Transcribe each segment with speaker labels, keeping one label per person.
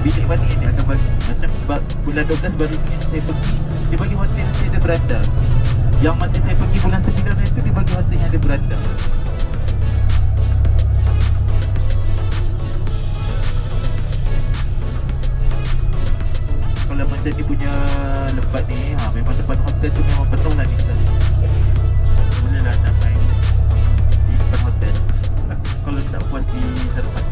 Speaker 1: bilik mana yang dia akan bagi. Macam bulan 12 baru ni saya pergi, dia bagi hotel yang ada beranda. Yang masa saya pergi bulan 9 itu, dia bagi hotel yang ada beranda. Kalau macam ni punya tempat ni, memang depan hotel tu memang penuh lah ni. Boleh lah nak main di depan hotel kalau tak puas di tempat.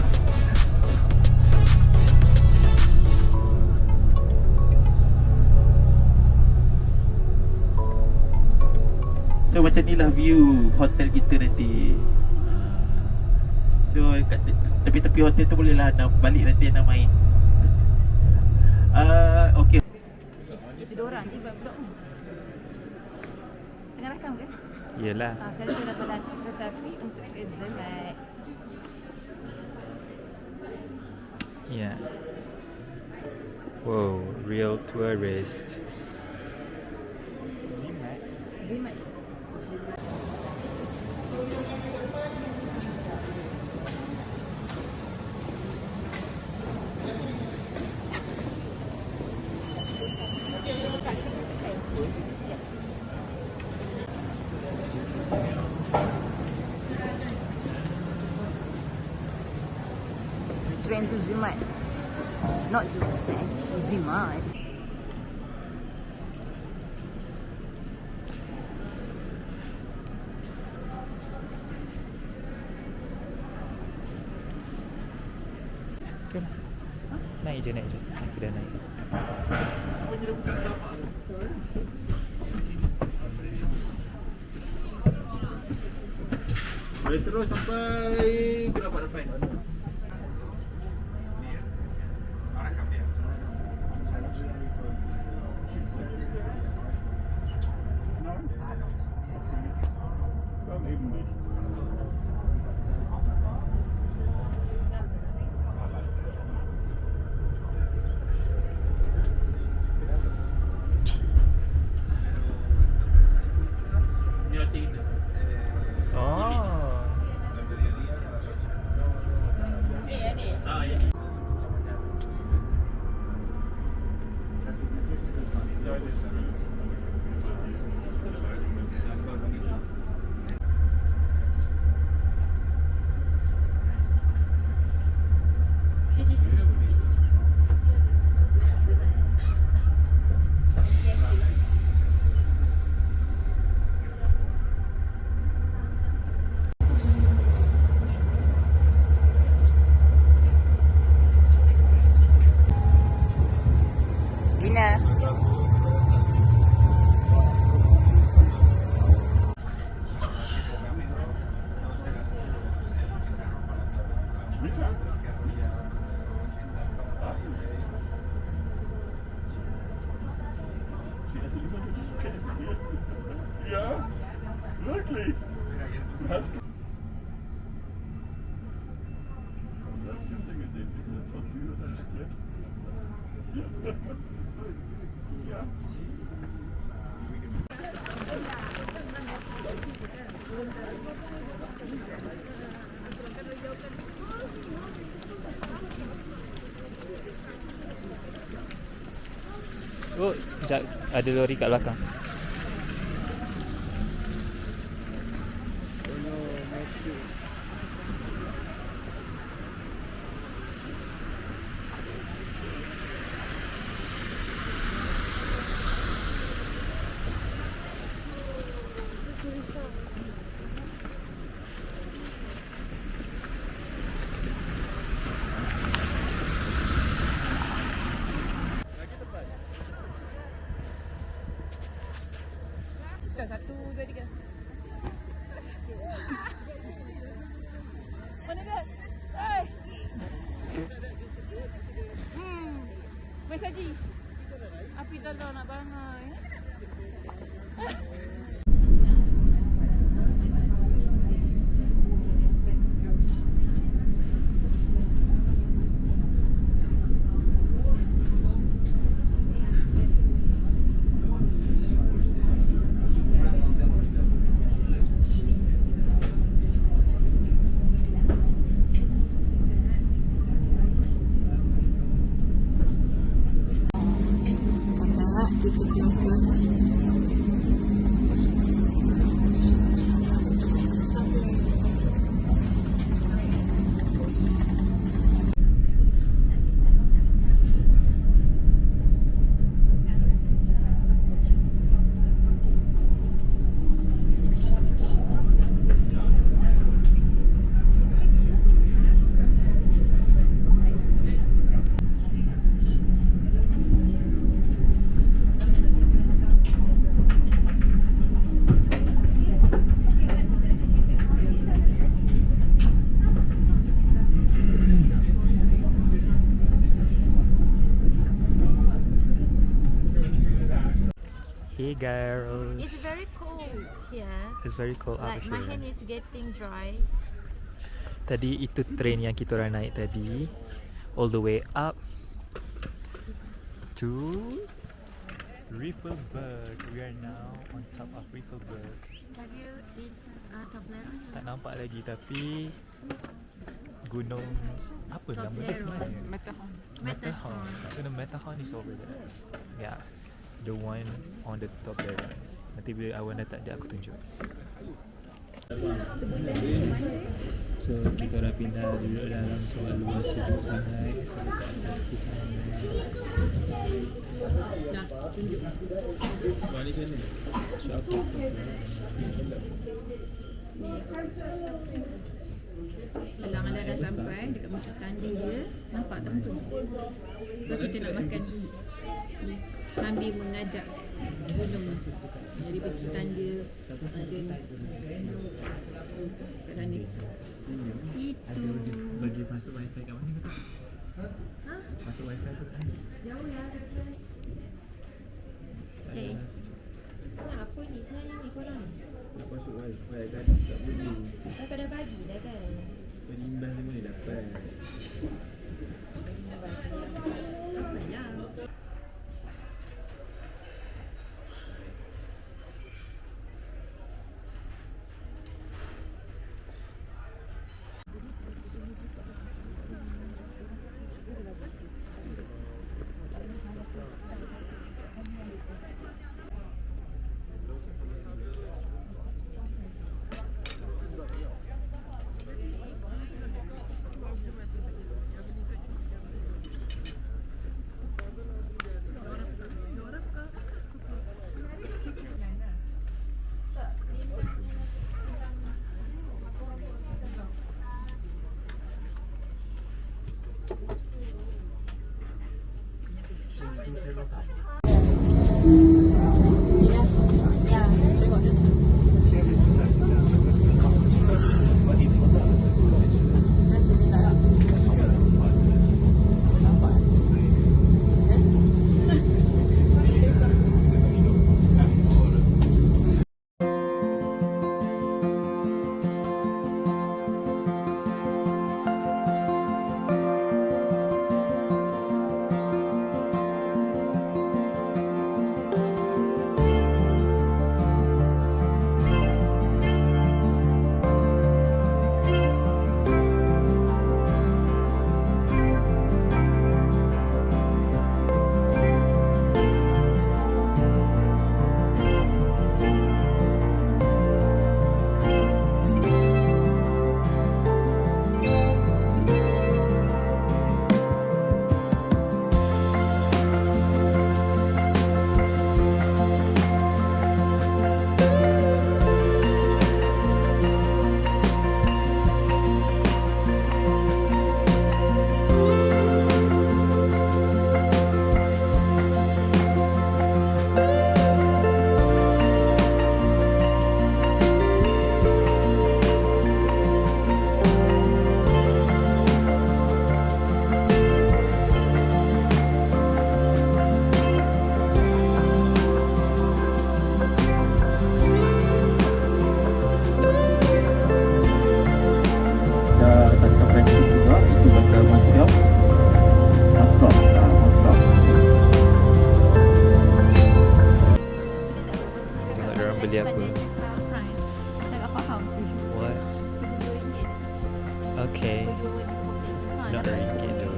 Speaker 1: So macam ni lah view hotel kita nanti. So kat tepi-tepi hotel tu boleh lah nak balik nanti nak main. Okay.
Speaker 2: Itu orang je buat vlog ni. Tengah rakam ke?
Speaker 3: Yelah.
Speaker 2: Sekarang saya dapat datang kereta api untuk ke Zemat.
Speaker 3: Yeah. Wow, real tourist.
Speaker 2: Zemat. Train to Zemat. Not to Zemat.
Speaker 3: Naik je. Sudah naik.
Speaker 1: Boleh terus sampai berapa depan?
Speaker 4: Ja, wirklich. Was? Das hast du gesehen, diese Fondue, das Raclette. Ja.
Speaker 3: Oh, sekejap, ada lori kat belakang.
Speaker 2: Satu, dua, tiga. Mana dia? Hai. Wes Haji. Api dalam nak bangai.
Speaker 3: Hey girls.
Speaker 2: It's very cold here.
Speaker 3: It's very cold out
Speaker 2: Like my
Speaker 3: here.
Speaker 2: hand is getting dry.
Speaker 3: Tadi itu train yang kita orang naik tadi, all the way up to Riffelberg. We are now on top of Riffelberg.
Speaker 2: Have you been Toblerone?
Speaker 3: Tak nampak lagi tapi gunung apa nama dia sebenarnya? Matterhorn. Gunung Matterhorn is over there. Yeah, the one on the top there. Nanti bila awan dah tak ada aku tunjuk. So kita dah pindah duduk dalam sebab luar sibuk sangat. Sebab tak ada kita.
Speaker 2: Dah, tunjuk. Kalau anda dah sampai dekat macam tanding dia, nampak tak muka? So kita nak makan ni sambil mengadap gunung. Jadi bentuk tanda ada kat sana. Itu
Speaker 3: Bagi masuk wifi kat mana kata?
Speaker 2: ha?
Speaker 3: Masuk wifi tu kan?
Speaker 2: Jauh lah. Okay. Apa ni sebenarnya ni korang?
Speaker 1: Nak masuk wifi kan tak boleh.
Speaker 2: Kakak dah bagi dah kan?
Speaker 1: Penyimbang ni boleh dapat.
Speaker 2: Apa lah?
Speaker 3: beli apa?
Speaker 2: Tak faham.
Speaker 3: What? Okay. Not ringgit though.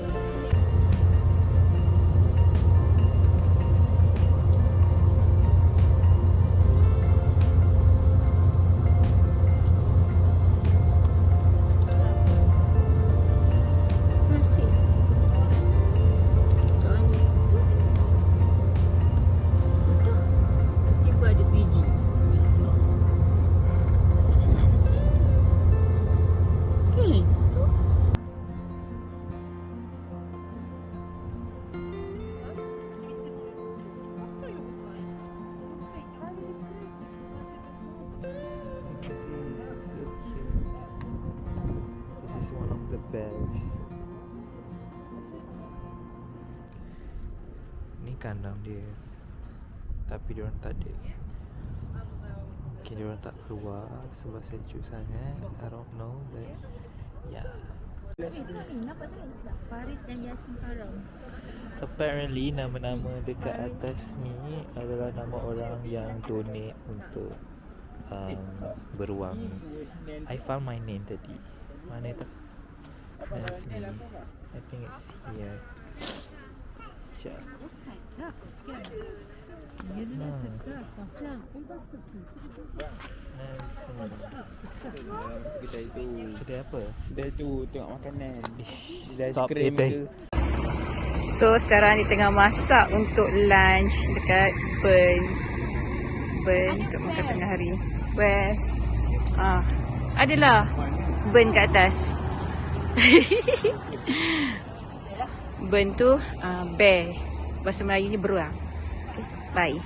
Speaker 3: Ni kandang dia, tapi diorang tak ada. Mungkin diorang tak keluar sebab sejuk sangat. I don't know, but yeah.
Speaker 2: Nampak sangat Islam. Faris dan Yasin Karam.
Speaker 3: Apparently nama-nama dekat atas ni adalah nama orang yang donate untuk beruang ni. I found my name tadi. Mana tak? That's me. I think it's here. Sekejap.
Speaker 5: Kedai tu.
Speaker 3: Kedai apa?
Speaker 5: Kedai tu tengok makanan. Kedai
Speaker 3: Stop
Speaker 5: aiskrim
Speaker 3: eating.
Speaker 5: tu.
Speaker 2: So sekarang ni tengah masak untuk lunch dekat Burn untuk makan tengah hari. West. Adalah Burn kat atas. Burn tu bear. Bahasa Melayu ni beruang. Bye.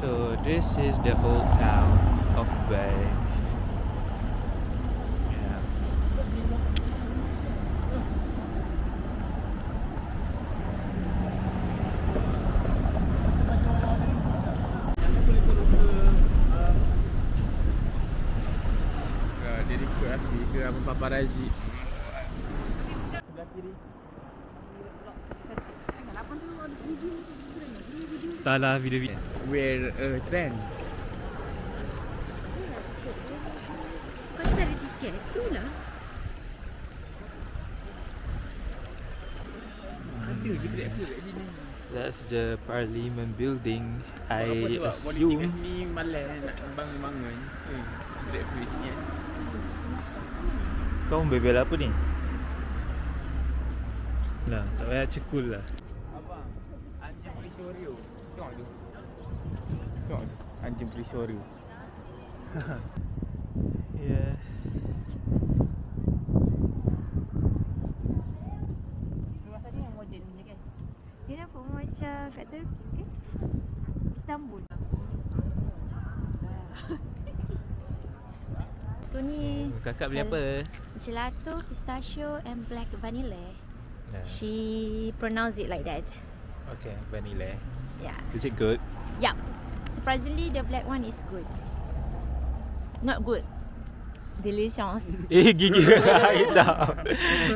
Speaker 3: So this is the old town of Bay. Yeah.
Speaker 5: Dia ikut aku ke apa paparazzi. Sebelah kiri.
Speaker 3: Tak lah video-video.
Speaker 5: Wear a trend.
Speaker 2: Kau tak ada tiket tu lah.
Speaker 5: Ada je breakfast kat sini.
Speaker 3: That's the Parliament building. I
Speaker 5: Apa sebab politik kat
Speaker 3: assume.
Speaker 5: sini malas nak bangun-bangun. Breakfast ni.
Speaker 3: Kau bebel apa ni? Lah, tak payah cekul lah.
Speaker 5: Abang, anjing Prisorio. Tengok tu. Tengok tu. Anjing Prisorio.
Speaker 3: Yes.
Speaker 2: Rumah tadi yang moden je kan. Dia nampak macam kat Turki kan? Istanbul. Tu ni
Speaker 3: Kakak beli apa?
Speaker 6: Gelato, pistachio and black vanilla.
Speaker 3: Nah.
Speaker 6: She pronounce it like that.
Speaker 3: Okay, vanilla.
Speaker 6: Yeah.
Speaker 3: Is it good?
Speaker 6: Yup. Surprisingly, the black one is good. Not good. Delicious.
Speaker 3: Gigi awak hitam.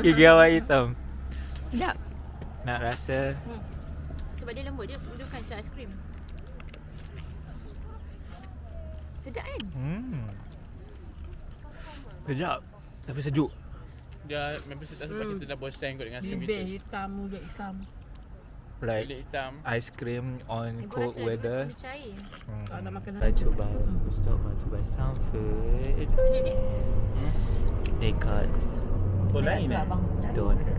Speaker 3: Gigi awak hitam.
Speaker 6: Sedap.
Speaker 3: Nak rasa?
Speaker 6: Sebab dia lembut, dia bukan macam aiskrim. Sedap kan?
Speaker 3: Sedap. Tapi sejuk.
Speaker 5: Dia memang tak sebab kita dah bosan kot dengan aiskrim
Speaker 7: Bibir
Speaker 5: kita.
Speaker 7: hitam, mulut hitam.
Speaker 3: Like
Speaker 5: Kulit hitam.
Speaker 3: ice cream on
Speaker 6: Gula
Speaker 3: cold weather.
Speaker 6: cair.
Speaker 7: Tak nak makan
Speaker 3: I coba stop to buy some food. They got
Speaker 5: Oh lain
Speaker 7: Sebab abang
Speaker 3: donor.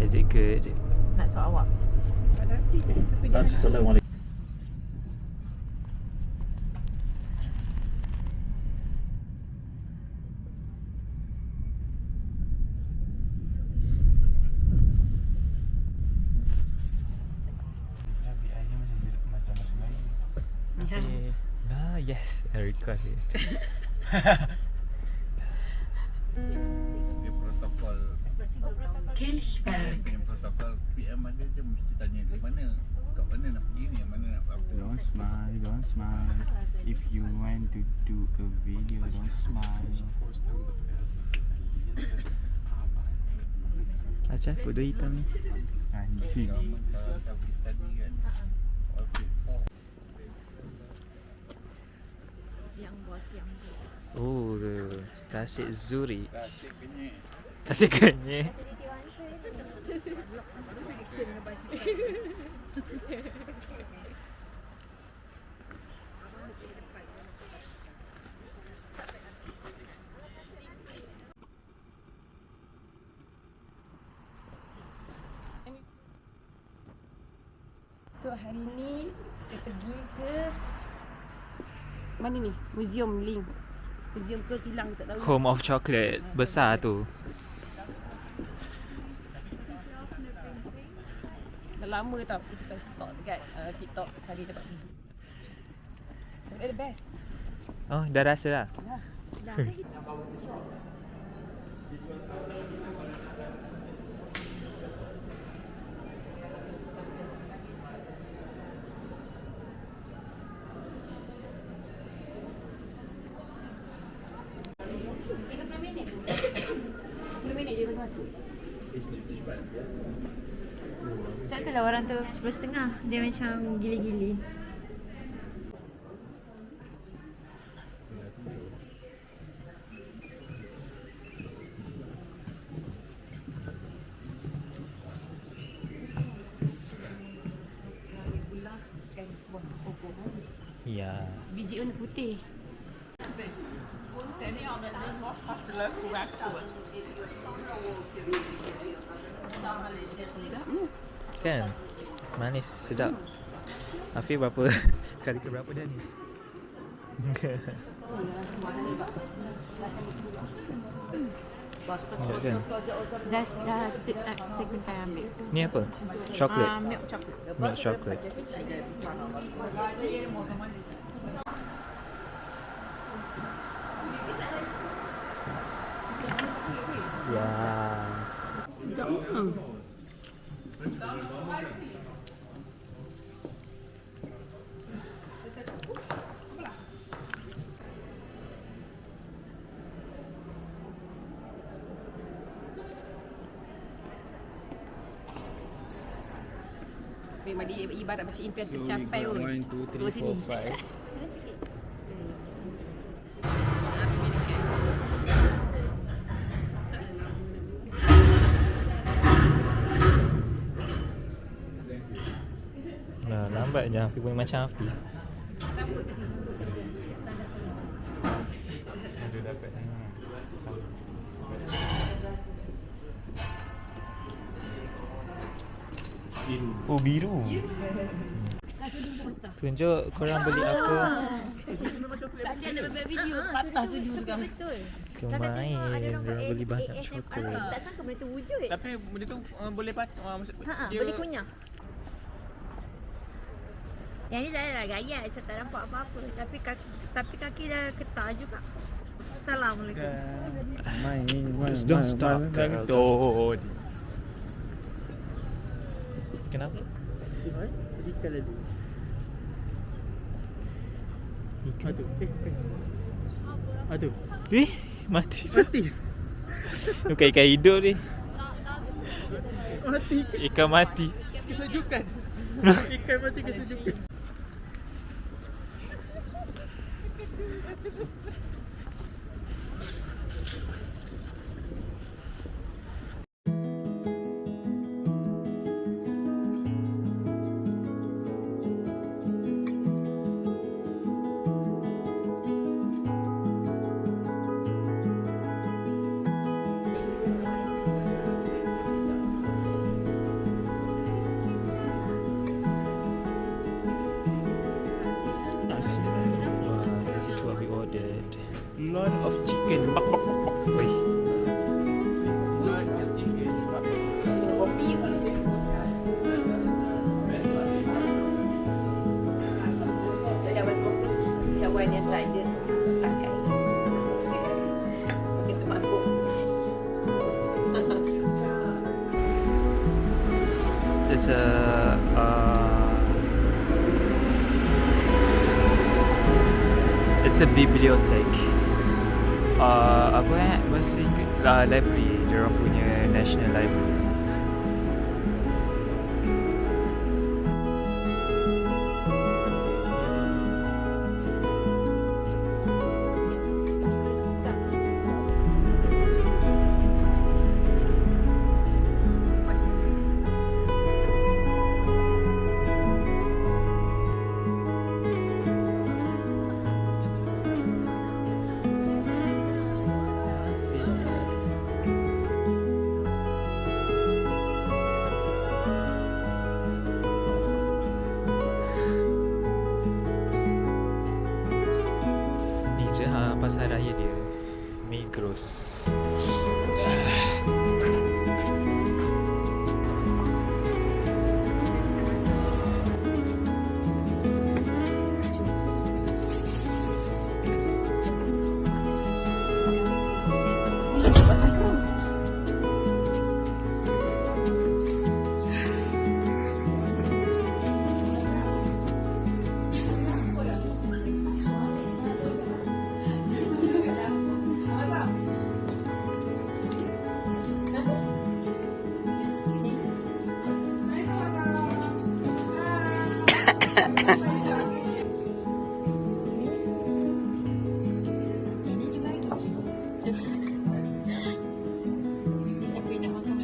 Speaker 3: Is it good?
Speaker 7: nak suap awak.
Speaker 3: Okay. Nah, yes, I record it.
Speaker 8: Dia protokol punya protokol PM ada je mesti tanya di mana, kat mana nak pergi ni, mana nak apa.
Speaker 5: Don't smile, don't smile. If you want to do a video, don't smile.
Speaker 3: Acah, kuda hitam ni.
Speaker 5: Anjing.
Speaker 8: Kalau selfie study kan, all paid for.
Speaker 6: Yang bos.
Speaker 3: Oh, the Tasik Zurich.
Speaker 8: Tasik kenyek.
Speaker 3: Tasik kenyek.
Speaker 7: So hari ni kita pergi ke mana ni? Museum Link. Museum ke kilang tak tahu.
Speaker 3: Home of Chocolate besar tu.
Speaker 7: Dah lama tau kita saya stalk dekat TikTok sekali dapat pergi. They're the best.
Speaker 3: Oh, dah rasa lah.
Speaker 6: Macam tu lah orang tu 11.30. Dia macam gili-gili.
Speaker 3: Ya.
Speaker 7: Biji warna putih.
Speaker 3: Kan? Manis, sedap. Afi berapa kali ke berapa dah ni? Ya kan?
Speaker 2: Dah second time ambil.
Speaker 3: Ni apa? Chocolate.
Speaker 2: Milk chocolate.
Speaker 3: Milk chocolate. Ya.
Speaker 7: Memang dia ibarat macam impian tercapai pun. 1, 2, 3, 4, 5.
Speaker 3: Nah, lambatnya Afi pun macam Afi.
Speaker 2: Sambut tapi.
Speaker 3: Ada dapat Oh, biru. Tunjuk korang beli apa.
Speaker 7: Tadi ada buat video patah setuju tu kan.
Speaker 6: Betul.
Speaker 3: Kemain orang beli banyak
Speaker 6: ASMR.
Speaker 3: coklat.
Speaker 6: Tak sangka benda tu wujud.
Speaker 5: Tapi benda tu boleh maksud
Speaker 6: Boleh kunyah. Yang ni tak adalah gaya, saya tak nampak apa-apa. Tapi kaki dah ketar juga. Assalamualaikum.
Speaker 3: Just don't stop, girl. Don't. Kenapa?
Speaker 5: Ikan lagi.
Speaker 3: Ikan.
Speaker 5: Aduh.
Speaker 3: Mati. Bukan ikan hidup ni.
Speaker 5: Mati.
Speaker 3: Ikan mati.
Speaker 5: Kesejukan. Ikan mati kesejukan.
Speaker 3: This is what we ordered. Lot of chicken. Bak bak bak bak. Oi.
Speaker 7: Kopi. Cawan kopi. Cawan yang tak ada pakai. Pakai semangkuk.
Speaker 3: It's a it's a bibliothek. Apa bahasa Inggeris? Library. Diorang punya National Library. terus.
Speaker 6: Ini juga lagi. Siapa yang nak makan?